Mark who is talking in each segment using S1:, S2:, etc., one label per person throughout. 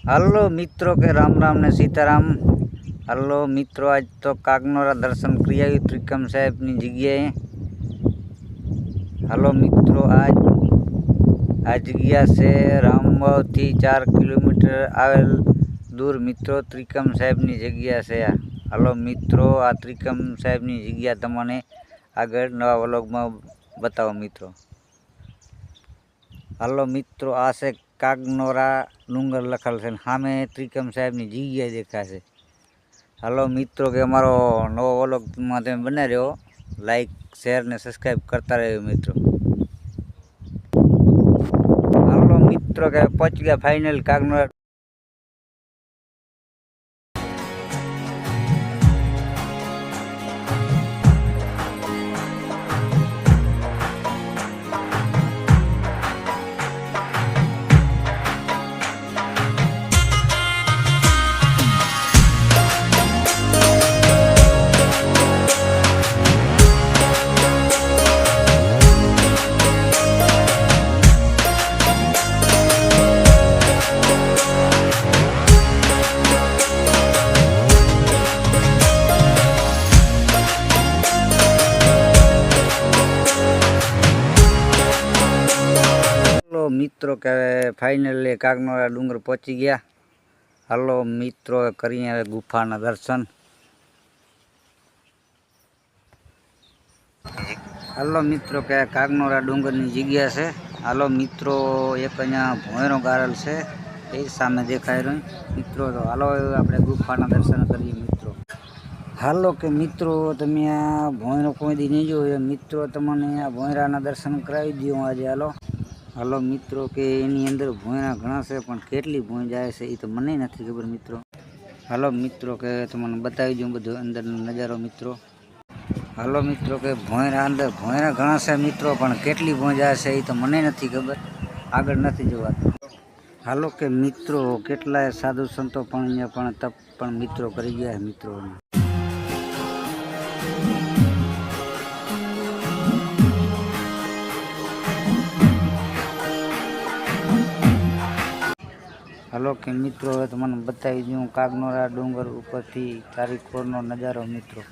S1: Hello મિત્રો કે રામ રામ ને સીતારામ। હલો મિત્રો, આજ તો કાગનોરા દર્શન કરી આવી ત્રિકમ સાહેબની જગ્યાએ। હલો મિત્રો, આ જગ્યા છે રામવાવથી 4 કિલોમીટર આવેલ દૂર મિત્રો ત્રિકમ સાહેબની જગ્યા છે। હલો મિત્રો, આ ત્રિકમ સાહેબની જગ્યા તમને આગળ નવા વ્લોગમાં બતાવો મિત્રો। હલો મિત્રો, આ છે કાગનોરા ડુંગર લખેલ છે, સામે ત્રિકમ સાહેબની જગ્યા દેખાશે। હલો મિત્રો, કે અમારો નવો વ્લોગમાં તમે બને રહ્યો, લાઈક શેર ને સબસ્ક્રાઈબ કરતા રહ્યો મિત્રો। હલો મિત્રો, કે પહોંચી ગયા ફાઇનલ કાગનોરા। મિત્રો કે ફાઇનલી કાગનોરા ડુંગર પહોંચી ગયા। હલો મિત્રો, કરીએ હવે ગુફાના દર્શન। હલો મિત્રો, કે કાગનોરા ડુંગરની જગ્યા છે। હાલો મિત્રો, એક અહીંયા ભોંયરો ગારેલ છે, એ સામે દેખાઈ રહ્યું મિત્રો। તો હાલો આપણે ગુફાના દર્શન કરીએ મિત્રો। હાલો કે મિત્રો, તમે આ ભોંયરો કોઈ દી નહીં જોયો મિત્રો, તમને આ ભોંયરાના દર્શન કરાવી દઉં આજે। હલો મિત્રો, કે એની અંદર ભોંયરા ઘણા છે, પણ કેટલી ભોંય જાય છે એ તો મને નથી ખબર મિત્રો। હલો મિત્રો, કે તમને બતાવી દઉં બધો અંદરનો નજારો મિત્રો। હલો મિત્રો, કે અંદર ભોંયરા ઘણા છે મિત્રો, પણ કેટલી ભોંય જાય છે એ તો મને નથી ખબર, આગળ નથી જોવાતું। હાલો કે મિત્રો, કેટલાય સાધુ સંતો પણ અહીંયા પણ તપ પણ મિત્રો કરી ગયા મિત્રો। હલો કે મિત્રો, હવે તમને બતાવી દઉં કાગનોરા ડુંગર ઉપરથી ચારેકોરનો નજારો મિત્રો।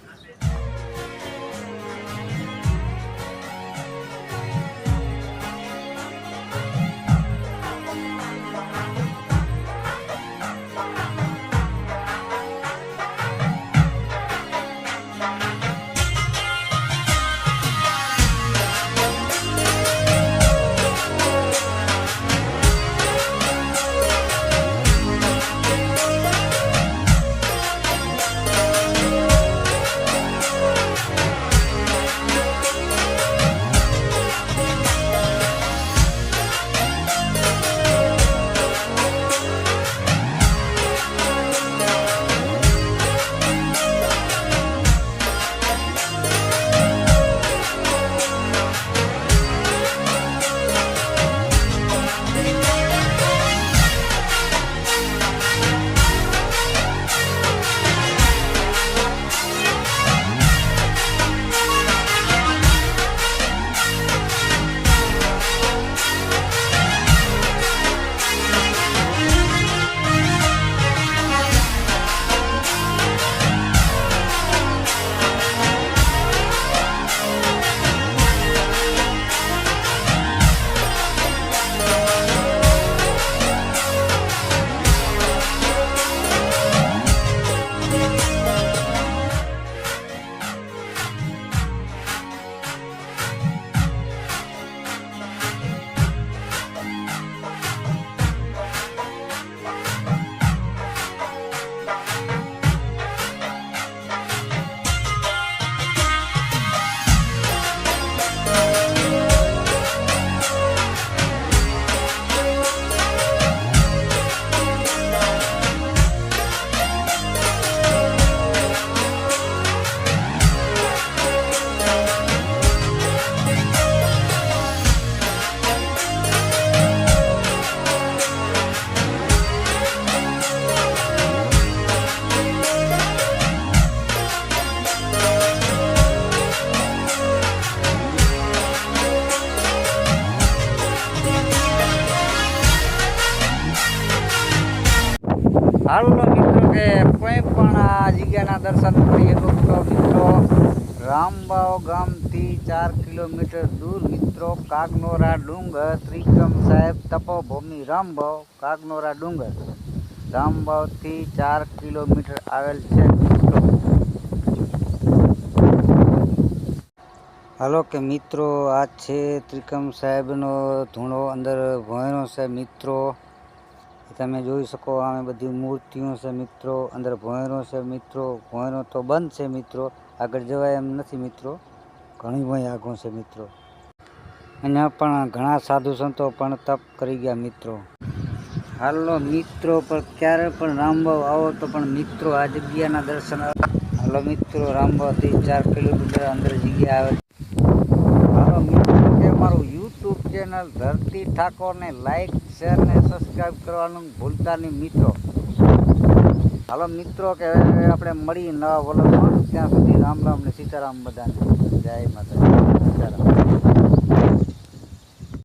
S1: હાલો મિત્રો કે કોઈ પણ આ જગ્યાના દર્શન કરી શકો તો મિત્રો રામબાવ ગામથી 4 કિલોમીટર દૂર મિત્રો કાગનોરા ડુંગર ત્રિકમ સાહેબ તપોભૂમિ રામબાવ કાગનોરા ડુંગર રામબાવથી 4 કિલોમીટર આવેલ છે મિત્રો. હાલો કે મિત્રો આ છે ત્રિકમ સાહેબનો ધૂણો અંદર ભોંયરો છે મિત્રો. તમે જોઈ શકો આમે બધી મૂર્તિઓ છે મિત્રો. અંદર ભોંયરો છે મિત્રો. ભોંયરો તો બંધ છે મિત્રો, આગળ જવાય એમ નથી મિત્રો. ઘણી ભોંય આગો છે મિત્રો. અહીંયા પણ ઘણા સાધુ સંતો પણ તપ કરી ગયા મિત્રો. હાલો મિત્રો પણ ક્યારે પણ રામબાવ આવો તો પણ મિત્રો આ જગ્યાના દર્શન. હાલો મિત્રો રામબાવથી 4 કિલોમીટર અંદર જગ્યા આવે. હાલો મિત્રો કે મારું યુટ્યુબ ચેનલ ધરતી ઠાકોરને લાઈક શેર ને સબસ્ક્રાઈબ કરવાનું ભૂલતા નહીં મિત્રો. હાલો મિત્રો કે આપણે મળી નવા વલણમાં. ત્યાં સુધી રામ રામ ને સીતારામ બધાને. જય માતા સીતારામ.